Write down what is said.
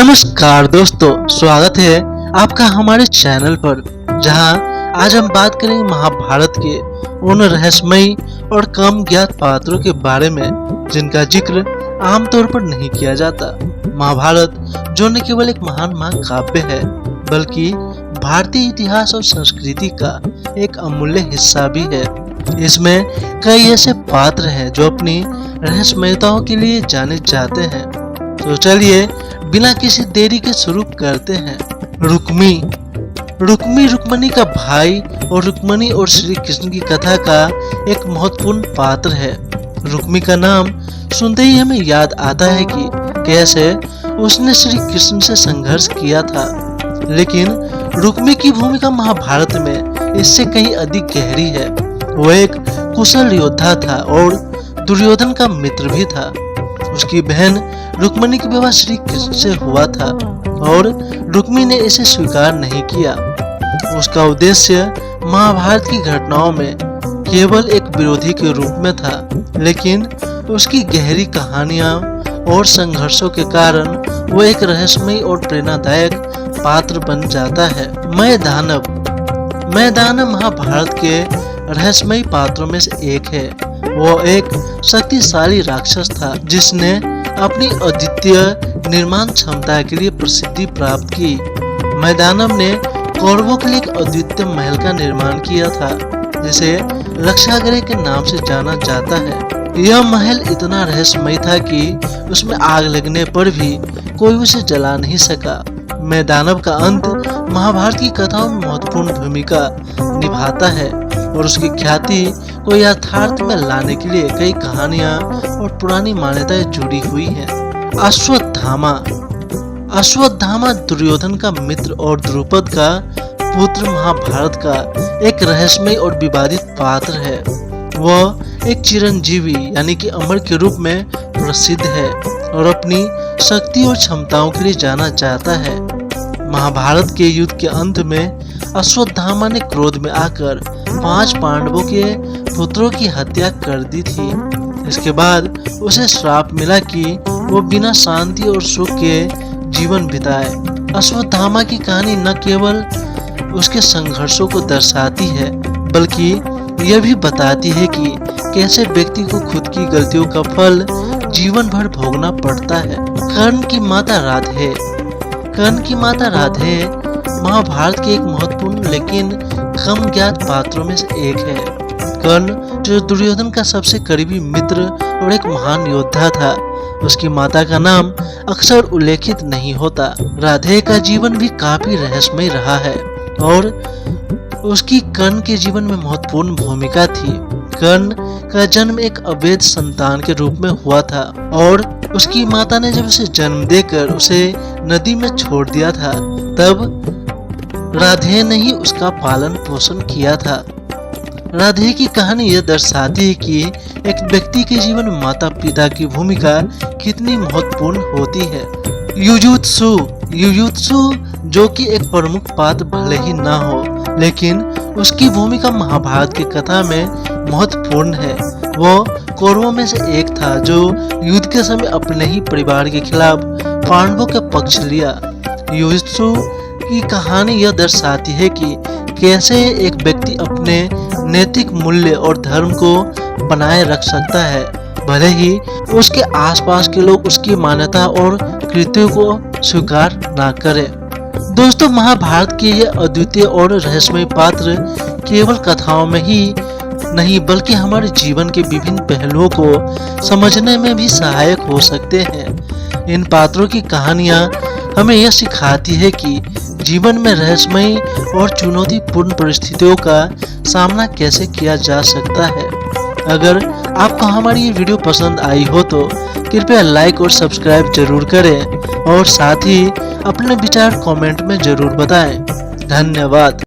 नमस्कार दोस्तों, स्वागत है आपका हमारे चैनल पर, जहां आज हम बात करेंगे महाभारत के उन रहस्यमयी और कम ज्ञात पात्रों के बारे में जिनका जिक्र आमतौर पर नहीं किया जाता। महाभारत जो न केवल एक महान महाकाव्य है बल्कि भारतीय इतिहास और संस्कृति का एक अमूल्य हिस्सा भी है। इसमें कई ऐसे पात्र हैं जो अपनी रहस्यमयताओं के लिए जाने जाते हैं। तो चलिए बिना किसी देरी के शुरू करते हैं। रुक्मिणी का भाई और रुक्मिणी और श्री कृष्ण की कथा का एक महत्वपूर्ण पात्र है। रुक्मी का नाम सुनते ही हमें याद आता है कि कैसे उसने श्री कृष्ण से संघर्ष किया था, लेकिन रुक्मी की भूमिका महाभारत में इससे कहीं अधिक गहरी है। वो एक कुशल योद्धा था और दुर्योधन का मित्र भी था। उसकी बहन रुक्मिणी का विवाह श्री कृष्ण से हुआ था और रुक्मी ने इसे स्वीकार नहीं किया। उसका उद्देश्य महाभारत की घटनाओं में केवल एक विरोधी के रूप में था, लेकिन उसकी गहरी कहानियां और संघर्षों के कारण वो एक रहस्यमयी और प्रेरणादायक पात्र बन जाता है। मैं दानव महाभारत के रहस्यमयी पात्रों में से एक है। वो एक शक्तिशाली राक्षस था जिसने अपनी अद्वितीय निर्माण क्षमता के लिए प्रसिद्धि प्राप्त की। मैदानव ने कौरवों के लिए एक अद्वितीय महल का निर्माण किया था जिसे रक्षागृह के नाम से जाना जाता है। यह महल इतना रहस्यमय था कि उसमें आग लगने पर भी कोई उसे जला नहीं सका। मैदानव का अंत महाभारत की कथाओं में महत्वपूर्ण भूमिका निभाता है और उसकी ख्याति को यथार्थ में लाने के लिए कई कहानियां और पुरानी मान्यताएं जुड़ी हुई हैं। अश्वत्थामा दुर्योधन का मित्र और द्रुपद का पुत्र महाभारत का एक रहस्यमय और विवादित पात्र है। वह एक चिरंजीवी यानी कि अमर के रूप में प्रसिद्ध है और अपनी शक्ति और क्षमताओं के लिए जाना जाता है। महाभारत के युद्ध के अंत में अश्वत्थामा ने क्रोध में आकर 5 पांडवों के पुत्रों की हत्या कर दी थी। इसके बाद उसे श्राप मिला कि वो बिना शांति और सुख के जीवन बिताए। अश्वत्थामा की कहानी न केवल उसके संघर्षों को दर्शाती है बल्कि यह भी बताती है कि कैसे व्यक्ति को खुद की गलतियों का फल जीवन भर भोगना पड़ता है। कर्ण की माता राधे महाभारत के एक महत्वपूर्ण लेकिन कम ज्ञात पात्रों में से एक है। कर्ण जो दुर्योधन का सबसे करीबी मित्र और एक महान योद्धा था, उसकी माता का नाम अक्सर उल्लेखित नहीं होता। राधे का जीवन भी काफी रहस्यमय रहा है और उसकी कर्ण के जीवन में महत्वपूर्ण भूमिका थी। कर्ण का जन्म एक अवैध संतान के रूप में हुआ था और उसकी माता ने जब उसे जन्म देकर उसे नदी में छोड़ दिया था, तब राधे ने ही उसका पालन पोषण किया था। राधे की कहानी यह दर्शाती है कि एक व्यक्ति के जीवन में माता पिता की भूमिका कितनी महत्वपूर्ण होती है। युयुत्सु जो कि एक प्रमुख पात्र भले ही ना हो, लेकिन उसकी भूमिका महाभारत की कथा में महत्वपूर्ण है। वो कौरवों में से एक था जो युद्ध के समय अपने ही परिवार के खिलाफ पांडवों का पक्ष लिया। युयुत्सु की कहानी यह दर्शाती है कि कैसे एक व्यक्ति अपने नैतिक मूल्य और धर्म को बनाए रख सकता है, भले ही उसके आसपास के लोग उसकी मान्यता और कृत्यों को स्वीकार ना करें। दोस्तों, महाभारत के ये अद्वितीय और रहस्यमय पात्र केवल कथाओं में ही नहीं बल्कि हमारे जीवन के विभिन्न पहलुओं को समझने में भी सहायक हो सकते हैं। इन पात्रों की कहानियां हमें यह सिखाती है कि जीवन में रहस्यमयी और चुनौतीपूर्ण परिस्थितियों का सामना कैसे किया जा सकता है। अगर आपको हमारी ये वीडियो पसंद आई हो तो कृपया लाइक और सब्सक्राइब जरूर करें और साथ ही अपने विचार कमेंट में जरूर बताएं। धन्यवाद।